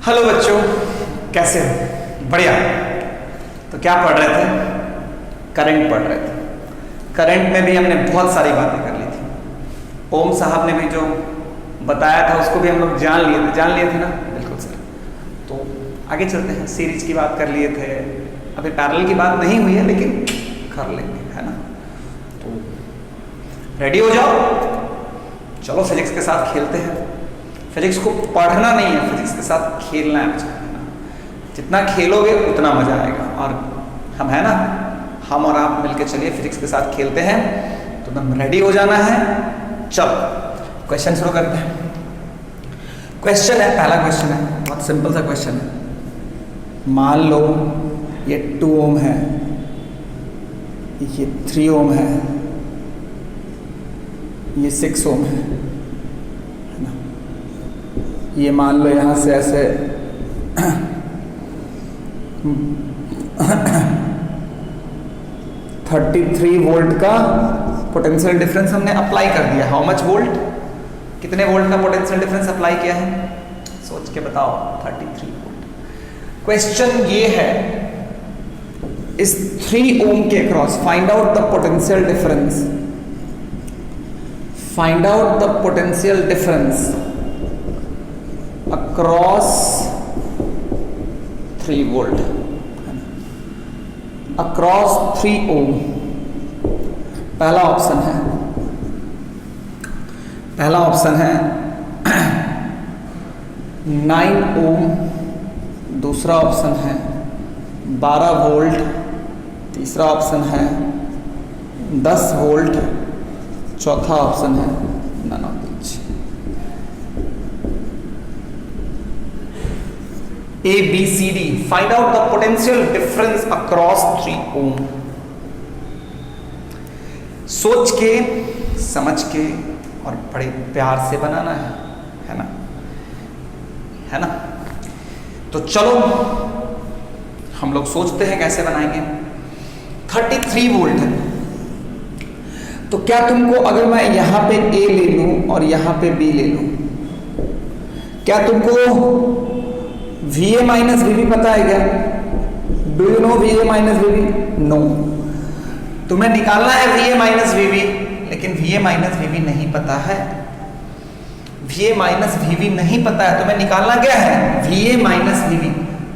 Hello बच्चों, कैसे हो? बढ़िया। तो क्या पढ़ रहे थे? करंट पढ़ रहे थे। करंट में भी हमने बहुत सारी बातें कर ली थी। ओम साहब ने भी जो बताया था उसको भी हम लोग जान लिए थे ना? बिल्कुल सर। तो आगे चलते हैं। सीरीज की बात कर लिए थे, अभी पैरेलल की बात नहीं हुई है लेकिन कर लेंगे, है ना? तो रेडी हो जाओ, चलो फिजिक्स के साथ खेलते हैं। फिजिक्स को पढ़ना नहीं है, फिजिक्स के साथ खेलना है बच्चा, है ना? जितना खेलोगे उतना मजा आएगा। और हम है ना, हम और आप मिलके चलिए फिजिक्स के साथ खेलते हैं। तो एकदम रेडी हो जाना है। चलो क्वेश्चन शुरू करते हैं। क्वेश्चन है, पहला क्वेश्चन है, बहुत सिंपल सा क्वेश्चन है। मान लो ये 2 ओम है, ये 3 ओम है, ये 6 ओम है ना? ये मान लो यहाँ से ऐसे 33 वोल्ट का पोटेंशियल डिफरेंस हमने अप्लाई कर दिया। How much volt? कितने वोल्ट का पोटेंशियल डिफरेंस अप्लाई किया है? सोच के बताओ। 33 वोल्ट। क्वेश्चन ये है, इस 3 ओम के across find out the potential difference, find out the potential difference across 3 volt, across 3 ओम। पहला ऑप्शन है 9 ओम, दूसरा ऑप्शन है 12 वोल्ट, तीसरा ऑप्शन है 10 वोल्ट, चौथा ऑप्शन है none of this. A, B, C, D. Find out the potential difference across 3 ohm. सोच के, समझ के और बड़े प्यार से बनाना है ना? है ना? तो चलो हम लोग सोचते हैं कैसे बनाएंगे। 33 वोल्ट है, तो क्या तुमको अगर मैं यहां पे A ले लूं और यहां पे B ले लूं, क्या तुमको VA माइनस VB पता है क्या? Do you know VA minus VB? No. तुम्हें निकालना है VA माइनस VB, लेकिन VA माइनस VB नहीं पता है। VA माइनस VB नहीं पता है, तुम्हें निकालना क्या है? VA minus VB,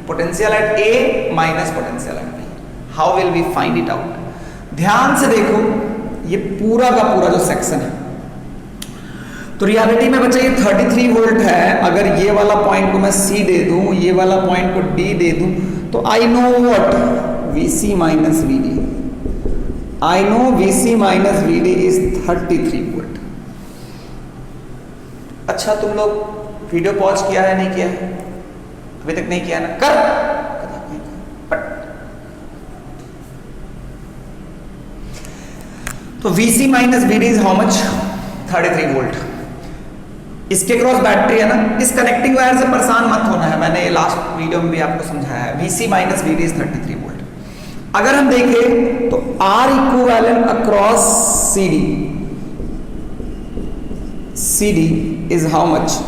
potential at A minus potential at B। How will we find it out? ध्यान से देखो, ये पूरा का पूरा जो सेक्शन है, तो रियलिटी में बच्चा ये 33 वोल्ट है। अगर ये वाला पॉइंट को मैं C दे दूं, ये वाला पॉइंट को D दे दूं, तो I know what? VC minus VD। I know VC minus VD is 33 volt. अच्छा, तुम लोग वीडियो पॉज किया है, नहीं किया है? अभी तक नहीं किया ना? कर। तो VC minus VD is how much? 33 volt. इसके क्रॉस बैटरी है ना, इस कनेक्टिंग वायर से परेशान मत होना है, मैंने लास्ट वीडियो में भी आपको समझाया है। VC minus VD is 33 volt. अगर हम देखें तो R equivalent across CD is how much?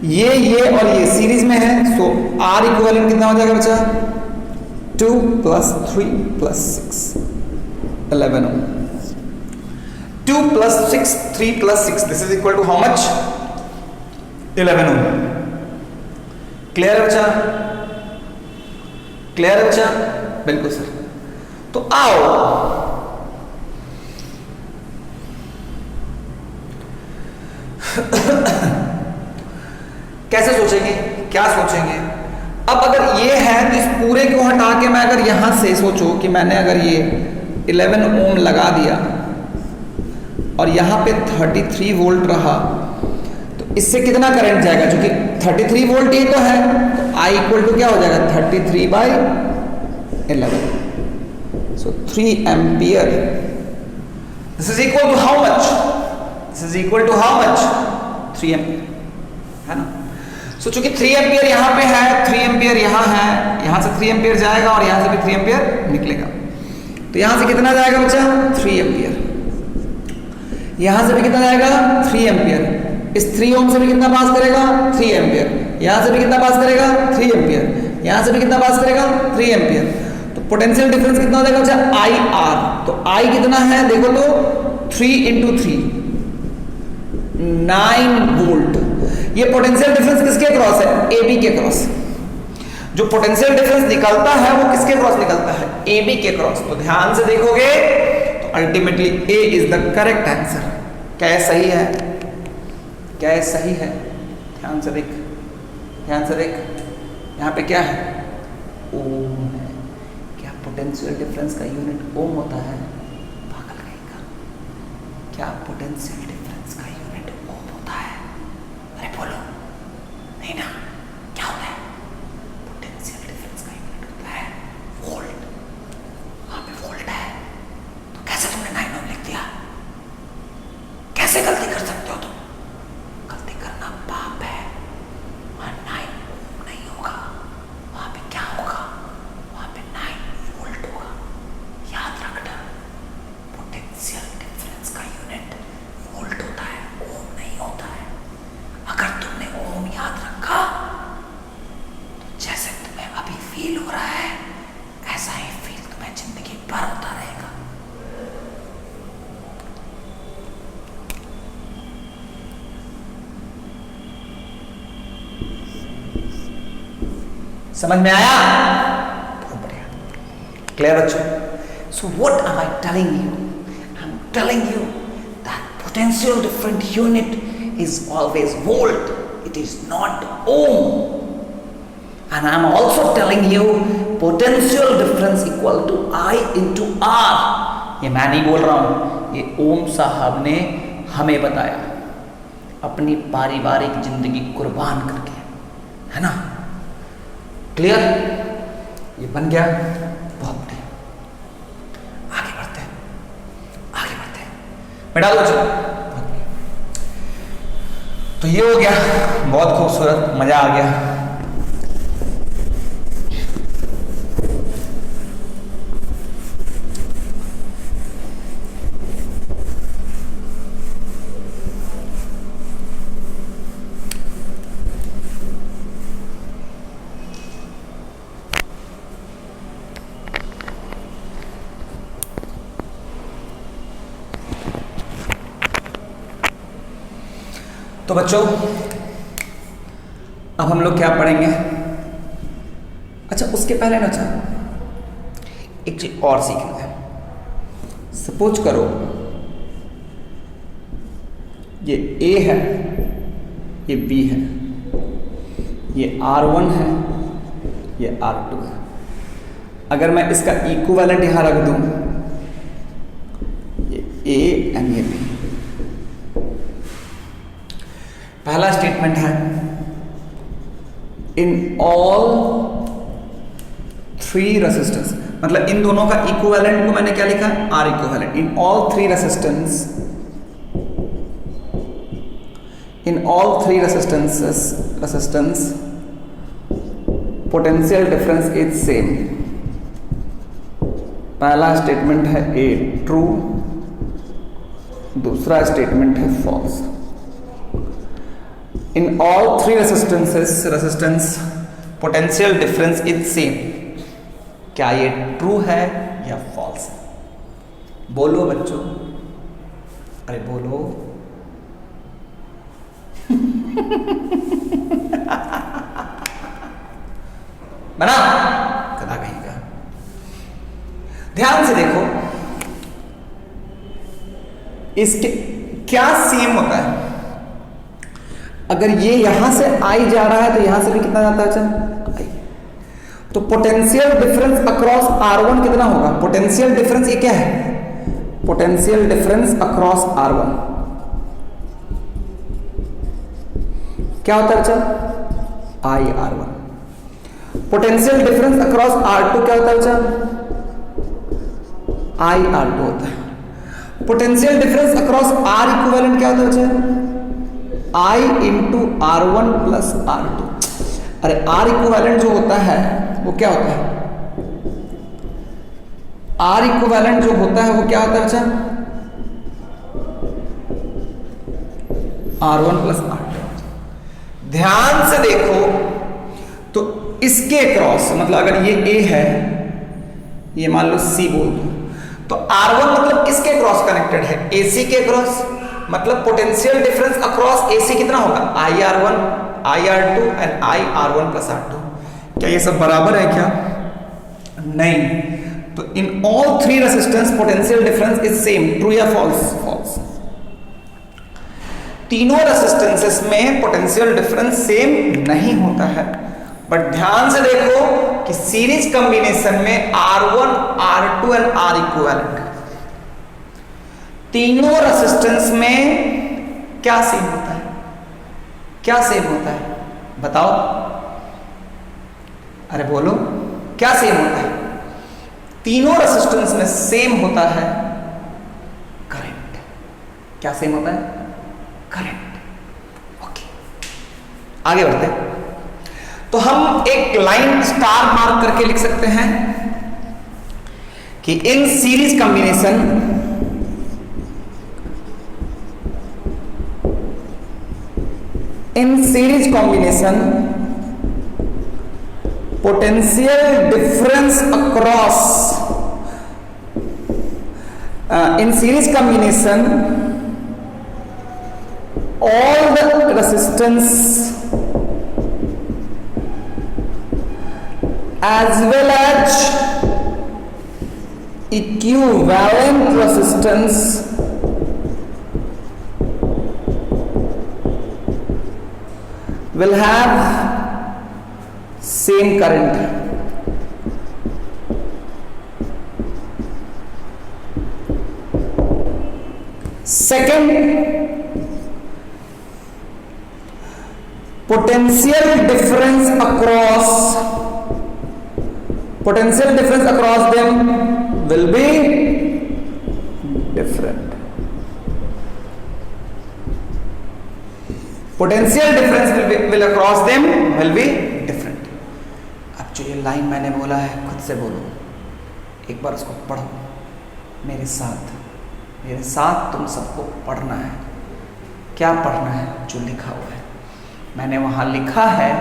ये और ये सीरीज में है, सो R इक्विवेलेंट कितना हो जाएगा बच्चा? 2 + 3 + 6 11 ohm. 2 + 6 3 + 6 this is equal to how much? 11 ohm. Clear है बच्चा? क्लियर है बच्चा? बिल्कुल सर। तो आओ कैसे सोचेंगे, क्या सोचेंगे? अब अगर ये है तो इस पूरे को हटा के मैं अगर यहां से सोचो कि मैंने अगर ये 11 ओम लगा दिया और यहां पे 33 वोल्ट रहा, तो इससे कितना करंट जाएगा? क्योंकि 33 वोल्ट ये तो है, तो I इक्वल टू क्या हो जाएगा? 33/11, so 3 ampere. This is equal to how much? This is equal to how much? 3 ampere, है ना? सो चूंकि 3 एम्पियर यहां पे है, 3 एम्पियर यहां है, यहां से 3 एम्पियर जाएगा और यहां से भी 3 एम्पियर निकलेगा, तो यहां से कितना जाएगा बच्चा? 3 एम्पियर। यहां से भी कितना जाएगा? 3 एम्पियर। इस 3 ओम से भी कितना पास करेगा 3 एम्पियर, यहां से भी कितना पास करेगा 3 एम्पियर, यहां से भी कितना पास करेगा 3 एम्पियर। तो पोटेंशियल डिफरेंस कितना हो जाएगा बच्चा आई आर। तो आई कितना है देखो तो 3 इंटू 3 9 वोल्ट। ये पोटेंशियल डिफरेंस किसके क्रॉस है ए बी के क्रॉस। जो पोटेंशियल डिफरेंस निकलता है वो किसके क्रॉस निकलता है ए बी के क्रॉस। तो ध्यान से देखोगे तो ultimately A is the correct answer. क्या है सही है, क्या है सही है, ध्यान से देख, ध्यान से देख, यहां पे क्या है ओम है। क्या पोटेंशियल डिफरेंस का यूनिट ओम होता है, पागल कहीं का। क्या पोटेंशियल डिफरेंस का यूनिट ओम होता है, अरे बोलो नहीं ना, क्या होता है पोटेंशियल डिफरेंस का यूनिट होता है वोल्ट। वहां पे वोल्ट है तो कैसे तुमने 9 ओम लिख दिया, कैसे गलती कर सकते हो तुम, गलती करना पाप है। वहां 9 ओम नहीं होगा, वहां पे क्या होगा, वहां पे 9 वोल्ट होगा। याद रखना पोटेंशियल डिफरेंस का यूनिट वोल्ट होता है, ओम नहीं होता है। अगर तुमने ओम याद रखा तो जैसे तुम्हें अभी फील हो रहा है ऐसा ही फील तुम्हें जिंदगी भर होता रहेगा। समझ में आया, बहुत बढ़िया, क्लियर बच्चों। So what am I telling you, I am telling you that potential different unit is always volt, it is not ohm. And I am also telling you potential difference equal to I into R. ये मैं नहीं बोल रहा हूं, ये ओम साहब ने हमें बताया अपनी पारिवारिक जिंदगी कुर्बान करके, है ना। क्लियर, ये बन गया, बहुत बढ़िया। आगे बढ़ते हैं, आगे बढ़ते हैं, बैठा दो चलो। तो ये हो गया, बहुत खूबसूरत, मजा आ गया। तो बच्चों अब हम लोग क्या पढ़ेंगे। अच्छा उसके पहले ना एक चीज और सीखना है। सपोज करो ये A है, ये B है, ये R1 है, ये R2 है। अगर मैं इसका इक्विवेलेंट यहां रख दूं, ये A एंड ये B। पहला स्टेटमेंट है इन ऑल 3 रेसिस्टेंस, मतलब इन दोनों का इक्विवेलेंट को मैंने क्या लिखा, R equivalent. In all 3 resistance, in all 3 resistance potential difference is same. पहला स्टेटमेंट है ए ट्रू, दूसरा स्टेटमेंट है false. In all 3 resistance potential difference is same। क्या ये ट्रू है या फॉल्स है, बोलो बच्चों, अरे बोलो। बना कदा कहीं का। ध्यान से देखो इसके क्या सेम होता है। अगर ये यहां से आई जा रहा है तो यहां से भी कितना जाता है, अच्छा आई। तो पोटेंशियल डिफरेंस अक्रॉस R1 कितना होगा, पोटेंशियल डिफरेंस ये क्या है, पोटेंशियल डिफरेंस अक्रॉस R1 क्या होता है, अच्छा आई R1। Potential difference across R2 क्या होता है, अच्छा आई R2 होता है। Potential difference across R equivalent क्या होता है, अच्छा I into R1 plus R2। अरे R इक्विवेलेंट जो होता है वो क्या होता है, R इक्विवेलेंट जो होता है वो क्या होता है, अच्छा R1 प्लस R2। ध्यान से देखो तो इसके क्रॉस, मतलब अगर ये A है, ये मान लो C बोल दो, तो R1 मतलब किसके क्रॉस कनेक्टेड है? AC के क्रॉस। मतलब पोटेंशियल डिफरेंस अक्रॉस AC कितना होगा? IR1 IR2 and IR1 plus R2। क्या ये सब बराबर है क्या? नहीं। तो in all three resistance potential difference is same. True या फॉल्स? फॉल्स। तीनों रेसिस्टेंसेस में पोटेंशियल डिफरेंस सेम नहीं होता है। बट ध्यान से देखो कि सीरीज कॉम्बिनेशन में R1 R2 and R equivalent, तीनों रेसिस्टेंस में क्या सेम होता है? क्या सेम होता है बताओ? अरे बोलो, क्या सेम होता है? तीनों रेसिस्टेंस में सेम होता है करंट। क्या सेम होता है? करंट। ओके, आगे बढ़ते हैं। तो हम एक लाइन स्टार मार्क करके लिख सकते हैं कि in series combination potential difference across in series combination all the resistance as well as equivalent resistance will have same current। Second, potential difference across them will be different। Potential difference will across them will be different। अब जो ये line मैंने बोला है खुद से बोलो, एक बार उसको पढ़ो मेरे साथ तुम सबको पढ़ना है। क्या पढ़ना है? जो लिखा हुआ है। मैंने वहां लिखा है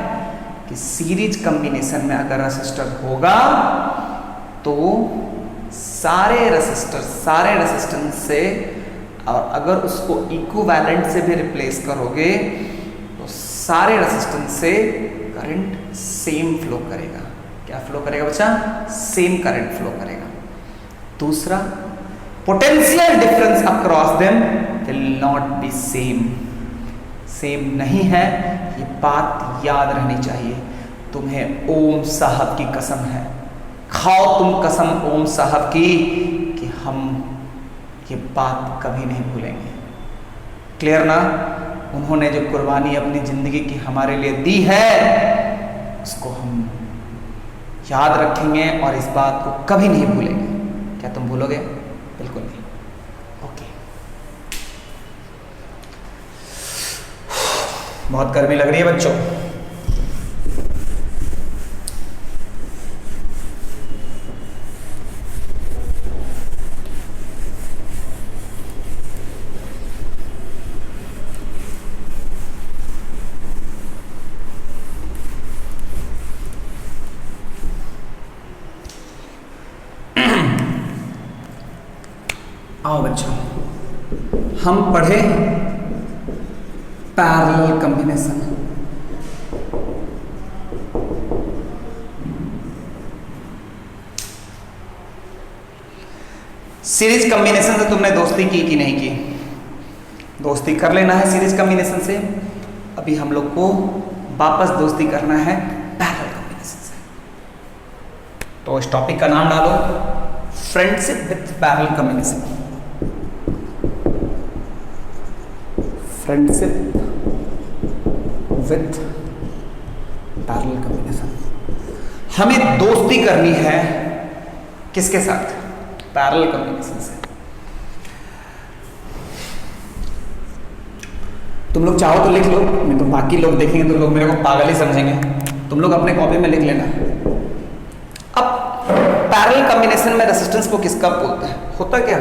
कि सीरीज कॉम्बिनेशन में अगर रेसिस्टर होगा तो सारे रेसिस्टेंस से, और अगर उसको इक्विवेलेंट से भी रिप्लेस करोगे तो सारे रेसिस्टेंस से करंट सेम फ्लो करेगा। क्या फ्लो करेगा बच्चा? सेम करंट फ्लो करेगा। दूसरा, potential difference across them will not be same नहीं है। ये बात याद रहनी चाहिए। तुम्हें ओम साहब की कसम है, खाओ तुम कसम ओम साहब की, कि हम ये बात कभी नहीं भूलेंगे। क्लियर ना? उन्होंने जो कुर्बानी अपनी जिंदगी की हमारे लिए दी है उसको हम याद रखेंगे और इस बात को कभी नहीं भूलेंगे। क्या तुम भूलोगे? बिल्कुल नहीं। ओके, बहुत गर्मी लग रही है बच्चों। आओ बच्चों, हम पढ़े पैरेलल कॉम्बिनेशन। सीरीज कॉम्बिनेशन से तुमने दोस्ती की कि नहीं की? दोस्ती कर लेना है सीरीज कॉम्बिनेशन से। अभी हम लोग को वापस दोस्ती करना है पैरेलल कॉम्बिनेशन से। तो इस टॉपिक का नाम डालो friendship with parallel combination. Friendship with parallel combination. हमें दोस्ती करनी है किसके साथ? पैरेलल कॉम्बिनेशन से। तुम लोग चाहो तो लिख लो, मैं तो बाकी लोग देखेंगे तो लोग मेरे को पागल ही समझेंगे। तुम लोग अपने कॉपी में लिख लेना। अब पैरेलल कॉम्बिनेशन में रेसिस्टेंस को किसका बोलते हैं? होता क्या?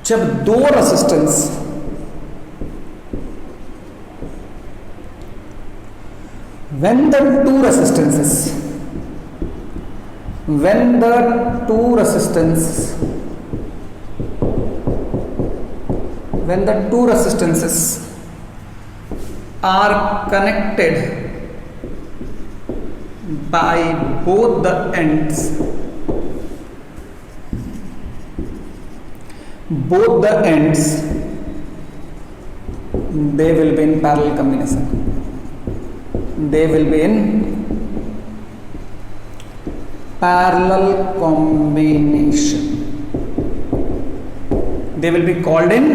जब दो resistance when the two resistances are connected by both the ends, they will be in parallel combination. They will be in parallel combination. They will be called in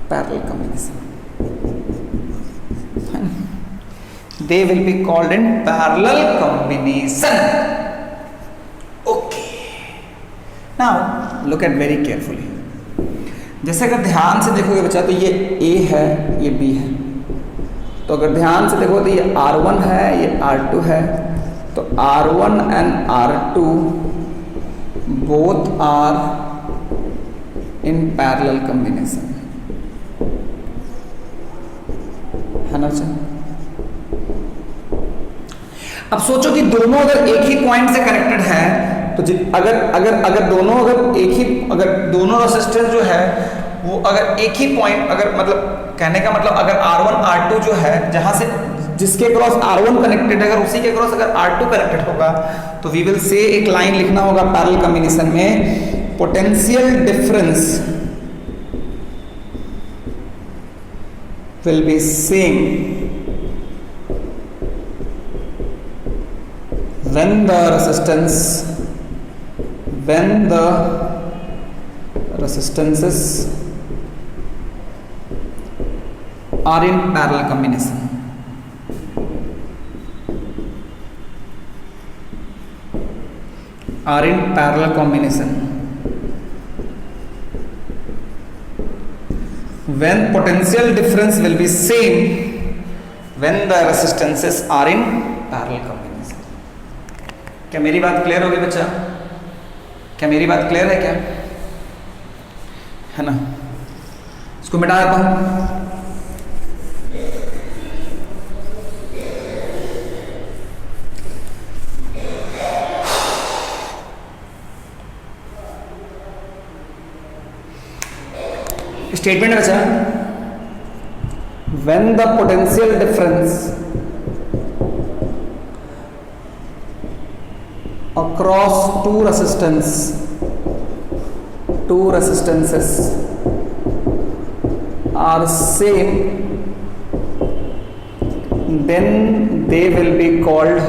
parallel combination. They will be called in parallel combination. Okay. Now look at very carefully. जैसे अगर ध्यान से देखोगे बच्चा तो ये A है, ये B है। तो अगर ध्यान से देखो तो ये R1 है, ये R2 है। तो R1 and R2 both are in parallel combination, है ना बच्चा? अब सोचो कि दोनों अगर एक ही पॉइंट से कनेक्टेड है तो अगर दोनों रेसिस्टेंस जो है वो अगर एक ही पॉइंट, अगर मतलब कहने का मतलब अगर R1 R2 जो है जहां से जिसके क्रॉस R1 कनेक्टेड है अगर उसी के क्रॉस अगर R2 कनेक्टेड होगा तो वी विल से एक लाइन लिखना होगा पैरेलल कॉम्बिनेशन में, potential difference will be same when the resistances are in parallel combination. When potential difference will be same when the resistances are in parallel combination. क्या मेरी बात clear होगी बच्चा? क्या मेरी बात क्लियर है क्या? है ना? इसको मिटा देता हूं। स्टेटमेंट है बच्चा, when the potential difference across two resistances are same, then they will be called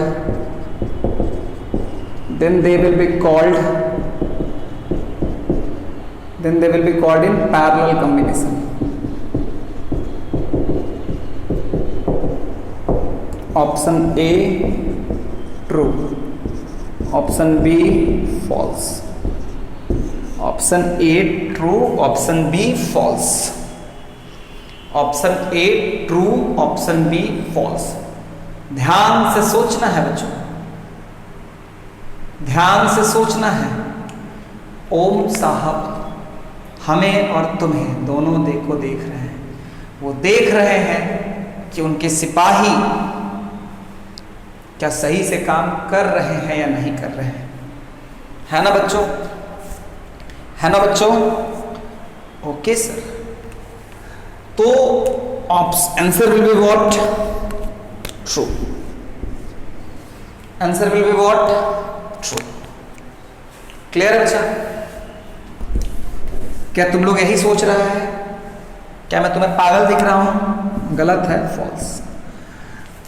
in parallel combination. Option A true, option B false. Option A true, option B false. Option A true, option B false. ध्यान से सोचना है बच्चों, ध्यान से सोचना है। ओम साहब हमें और तुम्हें दोनों देख रहे हैं। वो देख रहे हैं कि उनके सिपाही क्या सही से काम कर रहे हैं या नहीं कर रहे हैं, है ना बच्चों? है ना बच्चों? Okay sir. तो answer will be what? True. Answer will be what? True. Clear है बच्चा? क्या तुम लोग यही सोच रहा है? क्या मैं तुम्हें पागल दिख रहा हूं? गलत है, फॉल्स।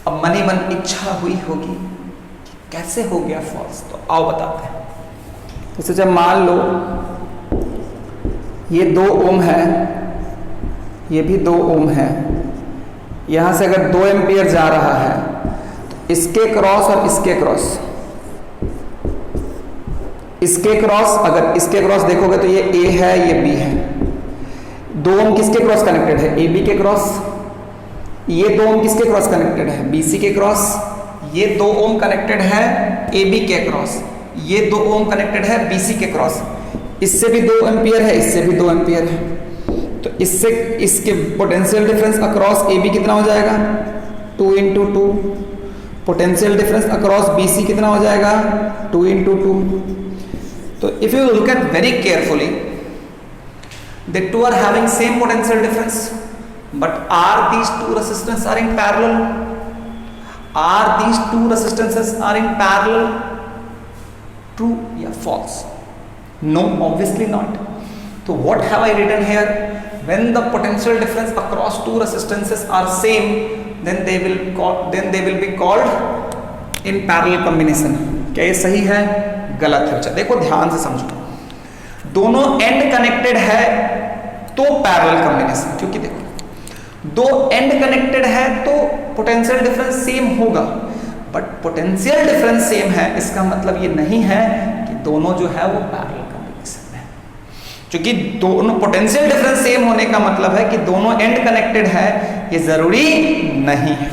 अब मनी मन इच्छा हुई होगी कि कैसे हो गया फॉल्स, तो आओ बताते हैं। जैसे जब मान लो ये 2 ओम है, ये भी 2 ओम है, यहां से अगर 2 एम्पियर जा रहा है तो इसके क्रॉस और इसके क्रॉस, अगर इसके क्रॉस देखोगे तो ये A है, ये B है। 2 ओम किसके क्रॉस कनेक्टेड है? AB के क्रॉस। ये 2 ओम किसके क्रॉस कनेक्टेड है? BC के क्रॉस। ये 2 ओम कनेक्टेड है AB के क्रॉस। ये 2 ओम कनेक्टेड है BC के क्रॉस। इससे भी 2 एम्पियर है, इससे भी 2 एम्पियर है। तो इससे इसके पोटेंशियल डिफरेंस अक्रॉस AB कितना हो जाएगा? 2 into two, potential difference across BC कितना हो जाएगा 2 इंटू टू। तो if you look at very carefully, the two are having same potential difference, but are these two resistances are in parallel? Are these two resistances are in parallel? True या false? No, obviously not. So what have I written here? When the potential difference across two resistances are same, then they will be called in parallel combination. क्या ये सही है गलत है? अच्छा देखो ध्यान से समझो, दोनों एंड कनेक्टेड है तो पैरेलल कॉम्बिनेशन, क्योंकि देखो दो एंड कनेक्टेड है तो पोटेंशियल डिफरेंस सेम होगा, बट पोटेंशियल डिफरेंस सेम है इसका मतलब ये नहीं है कि दोनों जो है वो पैरेलल कॉम्बिनेशन में है। क्योंकि दोनों पोटेंशियल डिफरेंस सेम होने का मतलब है कि दोनों एंड कनेक्टेड है, ये जरूरी नहीं है।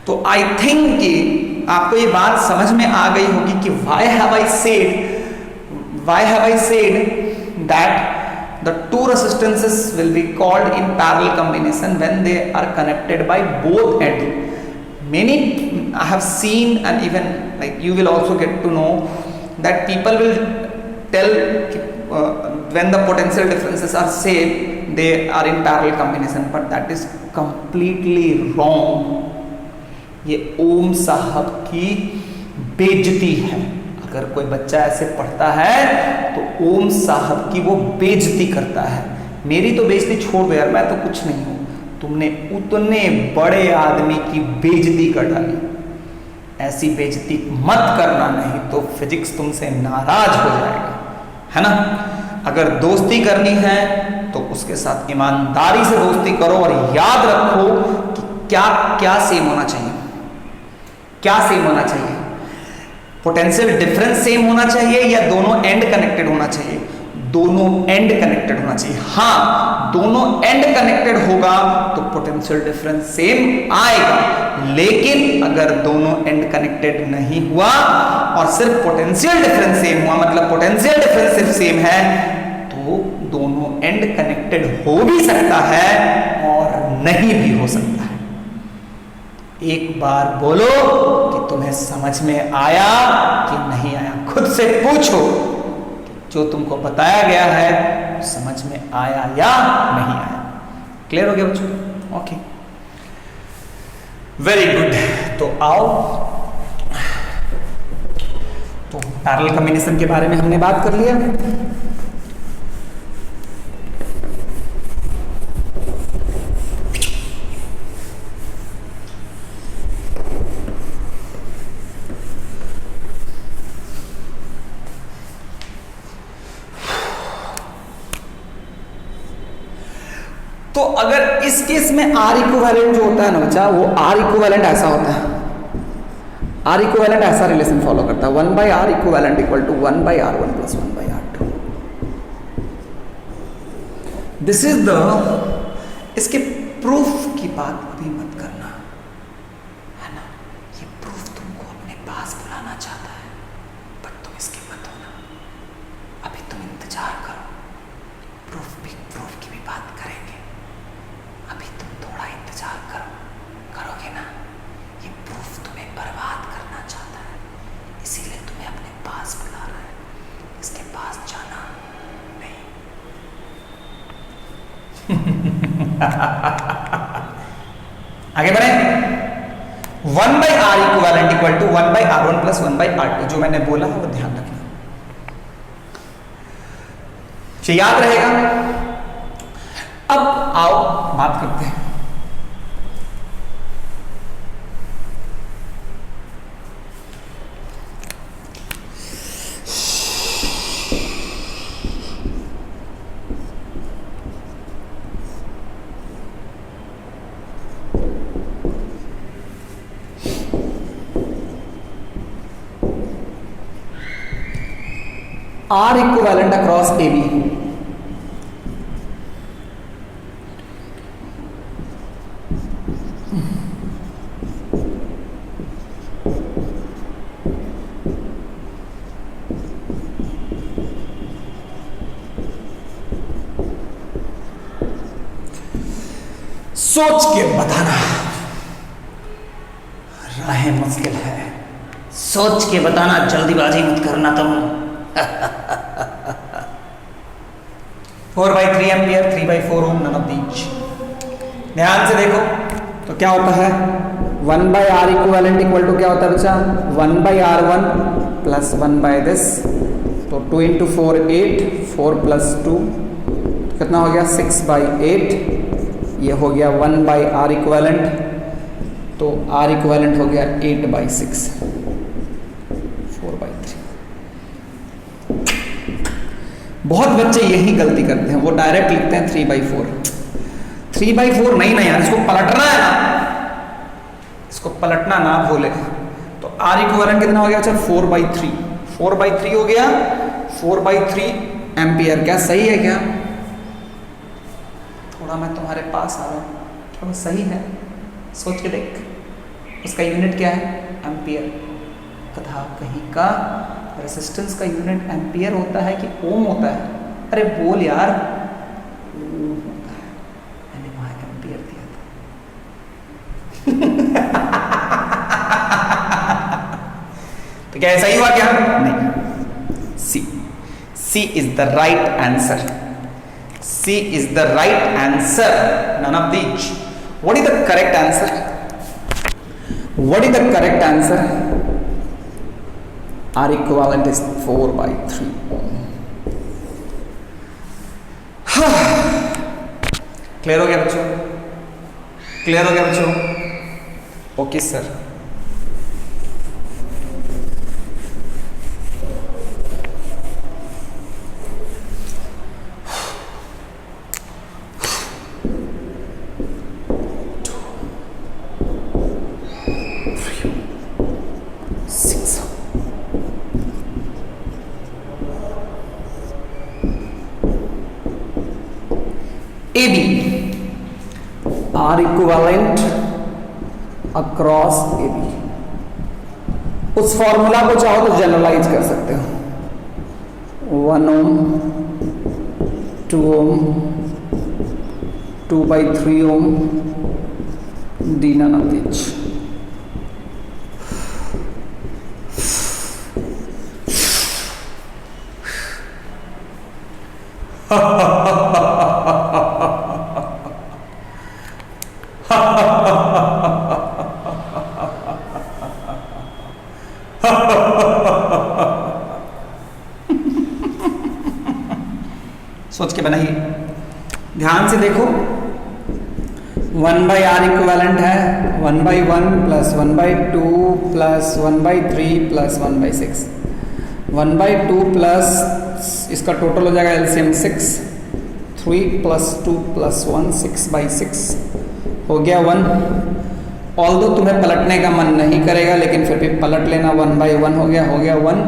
तो आई थिंक कि आपको ये बात समझ में आ गई होगी कि why have I said that the two resistances will be called in parallel combination when they are connected by both ends. Many I have seen, and even like you will also get to know that people will tell when the potential differences are same they are in parallel combination, but that is completely wrong. ये ओम साहब की बेइज्जती है। अगर कोई बच्चा ऐसे पढ़ता है तो ओम साहब की वो बेइज्जती करता है। मेरी तो बेइज्जती छोड़ दो यार, मैं तो कुछ नहीं हूं, तुमने उतने बड़े आदमी की बेइज्जती कर डाली। ऐसी बेइज्जती मत करना, नहीं तो फिजिक्स तुमसे नाराज हो जाएगा, है ना। अगर दोस्ती करनी है तो उसके साथ ईमानदारी से दोस्ती करो, और याद रखो कि क्या क्या सेम होना चाहिए, क्या सेम होना चाहिए, पोटेंशियल डिफरेंस सेम होना चाहिए या दोनों एंड कनेक्टेड होना चाहिए? दोनों एंड कनेक्टेड होना चाहिए। हाँ, दोनों एंड कनेक्टेड होगा तो पोटेंशियल डिफरेंस सेम आएगा, लेकिन अगर दोनों एंड कनेक्टेड नहीं हुआ और सिर्फ पोटेंशियल डिफरेंस सेम हुआ, मतलब पोटेंशियल डिफरेंस सिर्फ सेम है, तो दोनों एंड कनेक्टेड हो भी सकता है और नहीं भी हो सकता है। एक बार बोलो कि तुम्हें समझ में आया कि नहीं आया, खुद से पूछो जो तुमको बताया गया है समझ में आया या नहीं आया। क्लियर हो गया बच्चों? Okay, very good. तो आओ, तो पैरेलल कॉम्बिनेशन के बारे में हमने बात कर लिया। तो अगर इस केस में आर इक्विवेलेंट जो होता है ना बच्चा, वो आर इक्विवेलेंट ऐसा होता है, आर इक्विवेलेंट ऐसा रिलेशन फॉलो करता है, 1/r equivalent equal to 1/r1 plus 1/r2। This is the, इसके प्रूफ की बात अभी मत करना, है ना। ये प्रूफ तुमको अपने पास बुलाना चाहता है, बट तुम इसके मत होना, अभी तुम इंतजार करो, प्रूफ की भी बात करेंगे। अभी तुम थोड़ा इंतजार करोगे ना, ये प्रूफ तुम्हें बर्बाद करना चाहता है, इसीलिए तुम्हें अपने पास बुला रहा है, इसके पास जाना नहीं। आगे बढ़े। 1/r equivalent equal to 1/r1 plus 1/r2, जो मैंने बोला वो ध्यान रखना, याद रहेगा। अब आओ बात करते हैं R इक्विवेलेंट अक्रॉस AB। सोच के बताना। राहें मुश्किल है, सोच के बताना, जल्दीबाजी मत करना तुम। 4/3 ampere, 3/4 ohm, none of these. ध्यान से देखो तो क्या होता है, 1/R इक्विवेलेंट इक्वल टू क्या होता है बच्चा, 1/R1 प्लस 1/this, तो 2 × 4 8, 4 + 2 कितना हो गया 6/8, ये हो गया 1/R इक्विवेलेंट, तो R इक्विवेलेंट हो गया 8/6, 4/3। बहुत बच्चे यही गलती करते हैं, वो डायरेक्ट लिखते हैं 3/4। 3/4 नहीं ना यार, इसको पलटना है ना, इसको पलटना ना भूले। तो R इक्विवेलेंट कितना हो गया अच्छा, 4/3, 4/3 हो गया, 4/3 एम्पियर। क्या सही है क्या? थोड़ा मैं तुम्हारे पास आ रहा हूँ, थोड़ा सही है, सोच के देख। उसका यूनिट क्या है, एम्पियर। कथा कहीं का, रेसिस्टेंस का यूनिट एम्पियर होता है कि ओम होता है? अरे बोल यार, ओम होता है, मैंने वहां एम्पियर दिया था। तो क्या ऐसा ही हुआ क्या? नहीं। C is the right answer. C is the right answer, none of these. What is the correct answer? What is the correct answer? R equivalent is 4/3 ohm. Clear हो गया बच्चों? क्लियर हो गया बच्चों? Okay sir. AB, R equivalent across AB। उस formula को चाहो तो जनरलाइज कर सकते हो, 1 ओम, 2 ओम, 2/3 ओम, D none of these। सोच के बनाइए, ध्यान से देखो। 1/R इक्विवेलेंट है 1/1 + 1/2 + 1/3 + 1/6। 1/2 प्लस इसका टोटल हो जाएगा एलसीएम 6, 3 + 2 + 1 6/6 हो गया 1। ऑल्दो तुम्हें पलटने का मन नहीं करेगा, लेकिन फिर भी पलट लेना, 1/1 हो गया 1।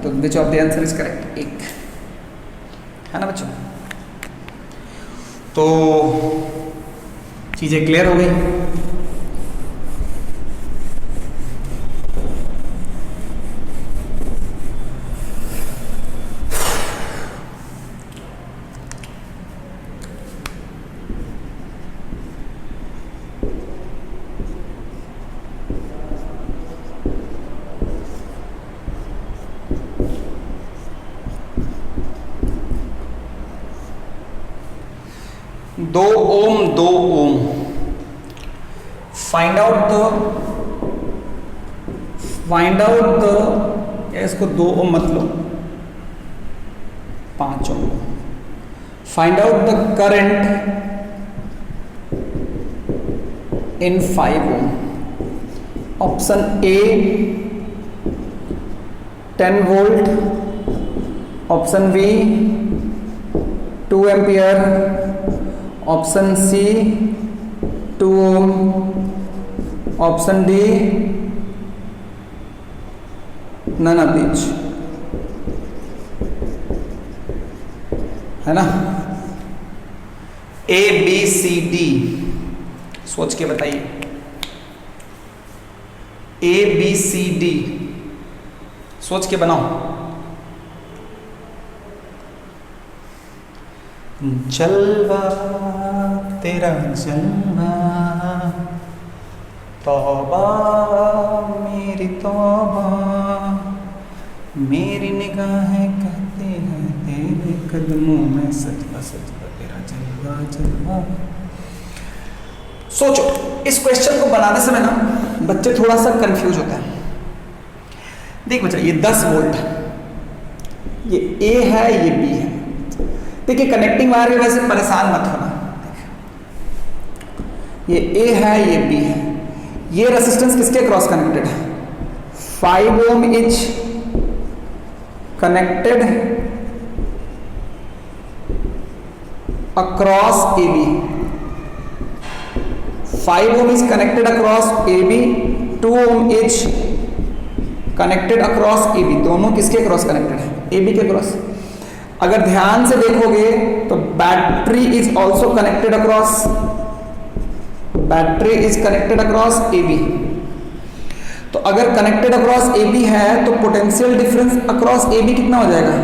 तो which of the answer is correct? 1 है ना बच्चों? तो चीजें क्लियर हो गई। दो ओम फाइंड आउट द या इसको 2 ओम मत लो, 5 ohm. Find out the current in 5 ohm. Option A 10 volt, option B 2 ampere, option C 2 ohm, option D none of these. है ना? ए बी सी डी सोच के बताइए। ए बी सी डी सोच के बनाओ। जलवा तेरा जलवा तौबा मेरी तौबा, मेरी निगाहें कहती हैं तेरे कदमों में सजदा सजदा तेरा जलवा जलवा। सोचो, इस क्वेश्चन को बनाने समय ना बच्चे थोड़ा सा कंफ्यूज होता है। देख बच्चा, ये 10 वोल्ट है, ये ए है, ये बी है। देखिए कनेक्टिंग वायर की वजह से परेशान मत होना। ये ए है, ये बी है। ये रेजिस्टेंस किसके क्रॉस कनेक्टेड है? 5 ohm is connected across A B. 5 ohm is connected across AB, 2 ohm is connected across AB। दोनों किसके क्रॉस कनेक्टेड है? AB के क्रॉस। अगर ध्यान से देखोगे तो battery is also connected across, battery is connected across AB। तो अगर कनेक्टेड अक्रॉस AB है तो पोटेंशियल डिफरेंस अक्रॉस AB कितना हो जाएगा?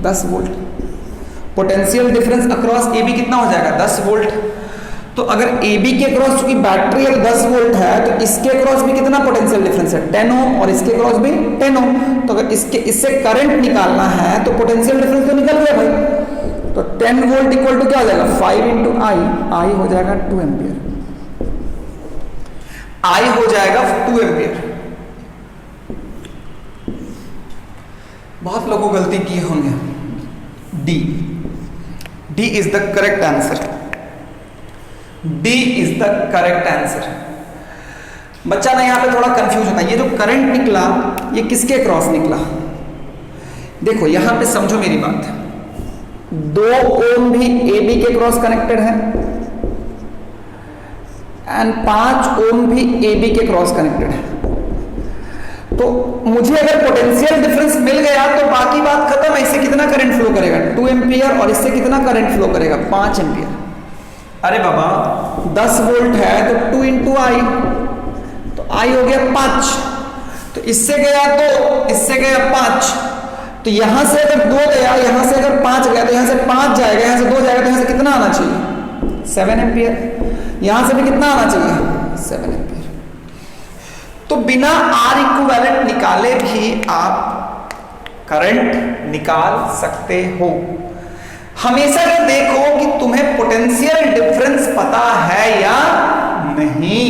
10 volt. Potential difference across AB कितना हो जाएगा? 10 वोल्ट। तो अगर AB के क्रॉस चूंकि बैटरी अगर 10 वोल्ट है तो इसके क्रॉस भी कितना पोटेंशियल डिफरेंस है? 10 ओम, और इसके क्रॉस भी 10 ओम। तो अगर इससे करंट निकालना है तो पोटेंशियल डिफरेंस तो निकल गया भाई। तो 10 वोल्ट इक्वल टू क्या हो जाएगा? 5 इंटू आई हो जाएगा 2 एम्पियर। आई हो जाएगा 2 एम्पियर। बहुत लोगों गलती किए होंगे। D is the correct answer. D is the correct answer. बच्चा ना यहां पे थोड़ा कंफ्यूज होता है। ये जो करंट निकला ये किसके क्रॉस निकला? देखो यहां पे समझो मेरी बात। 2 ओम भी AB के क्रॉस कनेक्टेड है एंड 5 ओम भी AB के क्रॉस कनेक्टेड है। तो मुझे अगर पोटेंशियल डिफरेंस मिल गया तो बाकी बात खत्म है। इससे कितना करंट फ्लो करेगा? 2 एम्पियर, और इससे कितना करंट फ्लो करेगा? 5 एम्पियर। अरे बाबा 10 वोल्ट है तो 2 इंटू आई, तो आई हो गया 5। तो इससे गया 2, इससे गया 5। तो यहां से अगर 2 गया, यहां से अगर 5 गया तो यहां से 5 जाएगा, यहां से 2 जाएगा, तो यहां से कितना आना चाहिए? 7 एम्पियर। यहां से भी कितना आना चाहिए? 7 एम्पियर। तो बिना आर इक्विवेलेंट निकाले भी आप करंट निकाल सकते हो। हमेशा ये देखो कि तुम्हें पोटेंशियल डिफरेंस पता है या नहीं।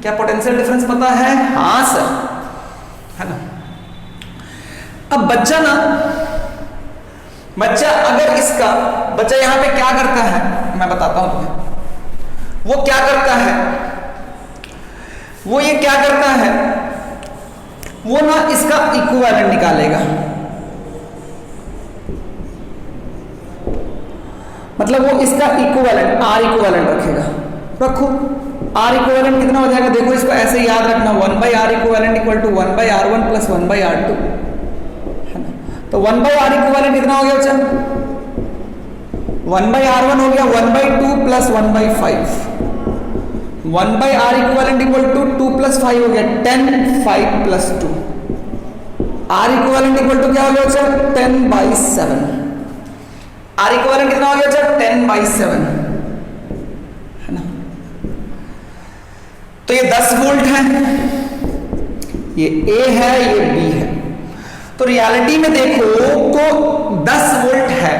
क्या पोटेंशियल डिफरेंस पता है? हाँ सर, है ना। अब बच्चा अगर इसका बच्चा यहां पे क्या करता है मैं बताता हूं तुम्हें। वो क्या करता है, वो ये क्या करता है, वो ना इसका इक्विवेलेंट निकालेगा। मतलब वो इसका इक्विवेलेंट आर इक्विवेलेंट रखेगा। रखो आर इक्विवेलेंट कितना हो जाएगा? देखो इसको ऐसे याद रखना, 1/r equivalent equal to 1/r1 plus 1/r2, है ना। तो 1/r इक्विवेलेंट कितना हो गया बच्चा? 1/r1 हो गया 1/2 plus 1/5। 1/r equivalent equal to 2 plus 5 हो गया 10, 5 plus 2। R equivalent equal to क्या हो गया बच्चा? 10/7। आर इक्विवेलेंट कितना हो गया बच्चा? 10/7, है ना। तो ये 10 वोल्ट है, ये A है, ये B है। तो रियलिटी में देखो तो 10 वोल्ट है।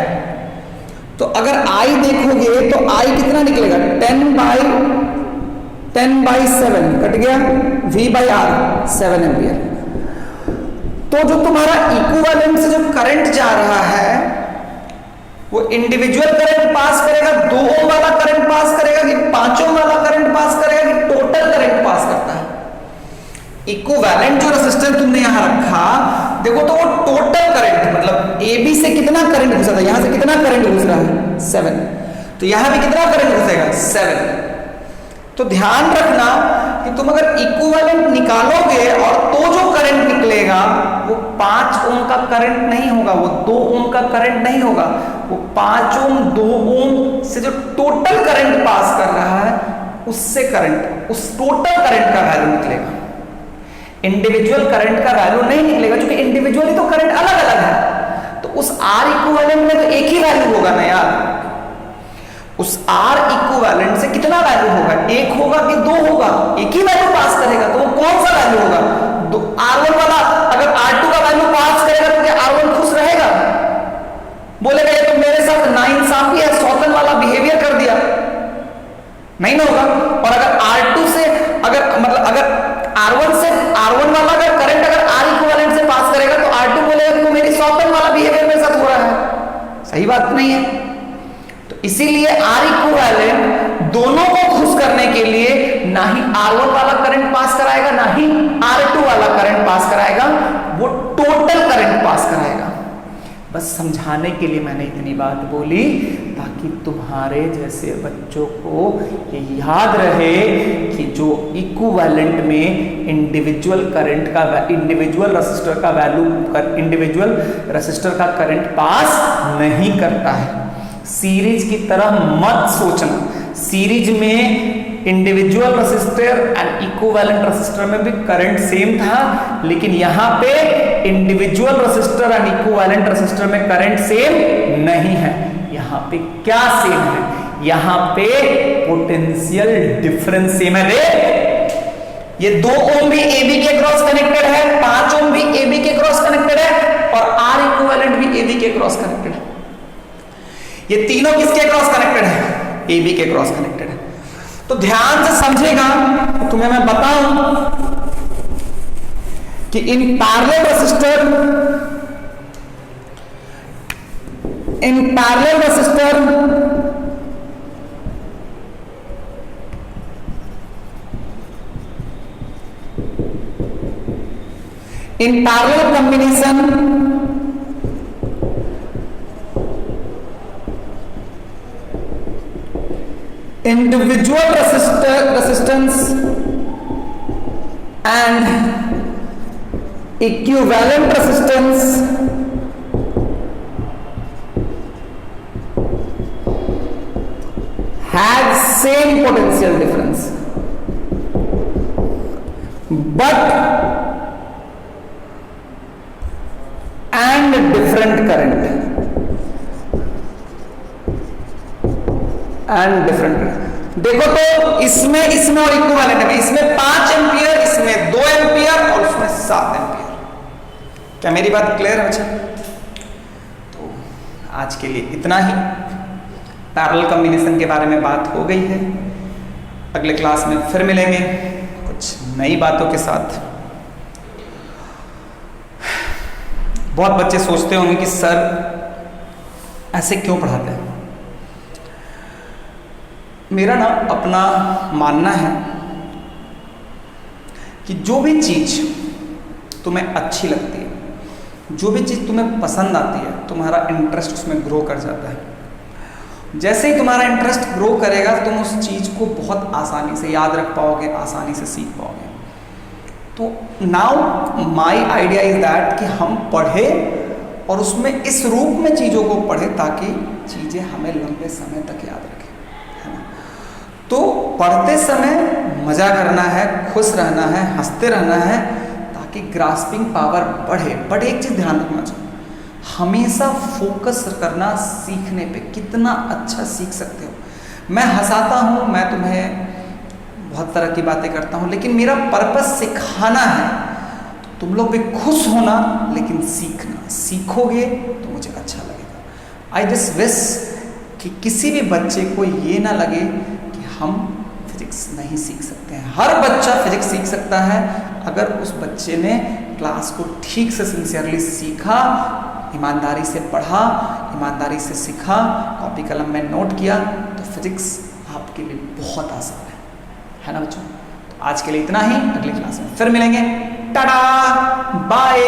तो अगर I देखोगे तो I कितना निकलेगा? 10/7 कट गया, V/R 7 एम्पियर। तो जो तुम्हारा इक्विवेलेंट से जो करंट जा रहा है वो इंडिविजुअल करंट पास करेगा, 2 ओम वाला करंट पास करेगा कि 5 ओम वाला करंट पास करेगा कि टोटल करंट पास करता है? इक्विवेलेंट जो रेजिस्टेंस तुमने यहां रखा देखो तो वो टोटल करंट मतलब AB से कितना करंट घुसा था, यहां से कितना करंट घुस रहा है? 7। तो यहां भी कितना करंट घुसेगा? 7। तो ध्यान रखना कि तुम अगर इक्विवेलेंट निकालोगे और तो जो करंट निकलेगा वो 5 ओम का करंट नहीं होगा, वो 2 ओम का करंट नहीं होगा, वो 5 ओम 2 ओम से जो टोटल करंट पास कर रहा है उससे करंट, उस टोटल करंट का वैल्यू निकलेगा। इंडिविजुअल करंट का वैल्यू नहीं निकलेगा क्योंकि इंडिविजुअली तो करंट अलग अलग है। तो उस आर इक्विवेलेंट में तो एक ही वैल्यू होगा ना यार। उस आर इक्विवेलेंट से कितना वैल्यू होगा, एक होगा कि दो होगा, एक ही वैल्यू पास करेगा तो वो कौन सा वैल्यू होगा, तो R1 वाला अगर R2 का वैल्यू पास करेगा तो क्या R1 खुश रहेगा, बोलेगा ये तो मेरे साथ नाइंसाफी है, सौतन वाला बिहेवियर कर दिया, नहीं ना होगा। और अगर R2 से अगर R1 से R1 वाला अगर करंट अगर R इक्विवेलेंट से पास करेगा तो R2 बोलेगा तो मेरी सौतन वाला बिहेवियर मेरे साथ हो रहा है, सही बात नहीं है। तो इसीलिए R इक्विवेलेंट दोनों को खुश करने के लिए ना ही R1 वाला करंट पास कराएगा ना ही R2 वाला करंट पास कराएगा, वो टोटल करंट पास कराएगा। बस समझाने के लिए मैंने इतनी बात बोली ताकि तुम्हारे जैसे बच्चों को ये याद रहे कि जो इक्विवेलेंट में इंडिविजुअल करंट का इंडिविजुअल रेसिस्टर का वैल्यू इंडिविजुअल रेसिस्टर का करंट पास नहीं करता है। सीरीज की तरह मत सोचना, सीरीज में individual resistor and equivalent resistor में भी करंट सेम था, लेकिन यहां पे individual resistor and equivalent resistor में करंट सेम नहीं है। यहां पे क्या सेम है, यहां पे पोटेंशियल डिफरेंस सेम है। देख ये 2 ओम भी AB के क्रॉस कनेक्टेड है, 5 ओम भी AB के क्रॉस कनेक्टेड है और R इक्विवेलेंट भी AB के क्रॉस कनेक्टेड है। ये तीनों किसके क्रॉस कनेक्टेड है, AB के क्रॉस कनेक्टेड है। तो ध्यान से समझेगा, तुम्हें मैं बताऊं कि in parallel resistor in parallel resistor in parallel combination individual resistance and equivalent resistance has same potential difference but and different current and different। देखो तो इसमें और इक्विवेलेंट में इसमें 5 एम्पियर, इसमें 2 एम्पियर और उसमें 7 एम्पियर। क्या मेरी बात क्लियर है बच्चा? तो आज के लिए इतना ही। पैरेलल कॉम्बिनेशन के बारे में बात हो गई है, अगले क्लास में फिर मिलेंगे कुछ नई बातों के साथ। बहुत बच्चे सोचते होंगे कि सर ऐसे क्यों पढ़ाते हैं। मेरा ना अपना मानना है कि जो भी चीज़ तुम्हें अच्छी लगती है, जो भी चीज़ तुम्हें पसंद आती है, तुम्हारा इंटरेस्ट उसमें ग्रो कर जाता है। जैसे ही तुम्हारा इंटरेस्ट ग्रो करेगा तुम उस चीज़ को बहुत आसानी से याद रख पाओगे, आसानी से सीख पाओगे। तो now my idea is that कि हम पढ़ें और उसमें इस रूप में चीज़ों को पढ़ें ताकि चीज़ें हमें लंबे समय तक याद रखें, है ना। तो पढ़ते समय मज़ा करना है, खुश रहना है, हंसते रहना है ताकि ग्रास्पिंग पावर बढ़े। बट एक चीज़ ध्यान रखना चाहिए, हमेशा फोकस करना सीखने पे, कितना अच्छा सीख सकते हो। मैं हंसाता हूँ, मैं तुम्हें बहुत तरह की बातें करता हूँ, लेकिन मेरा पर्पस सिखाना है। तुम लोग भी खुश होना लेकिन सीखना, सीखोगे तो मुझे अच्छा लगेगा। आई जस्ट विश कि किसी भी बच्चे को ये ना लगे कि हम फिजिक्स नहीं सीख सकते हैं। हर बच्चा फिजिक्स सीख सकता है अगर उस बच्चे ने क्लास को ठीक से सिंसियरली सीखा, ईमानदारी से पढ़ा, ईमानदारी से सीखा, कॉपी कलम में नोट किया, तो फिजिक्स आपके लिए बहुत आसान है ना बच्चों। तो आज के लिए इतना ही, अगली क्लास में फिर मिलेंगे। Tata bye.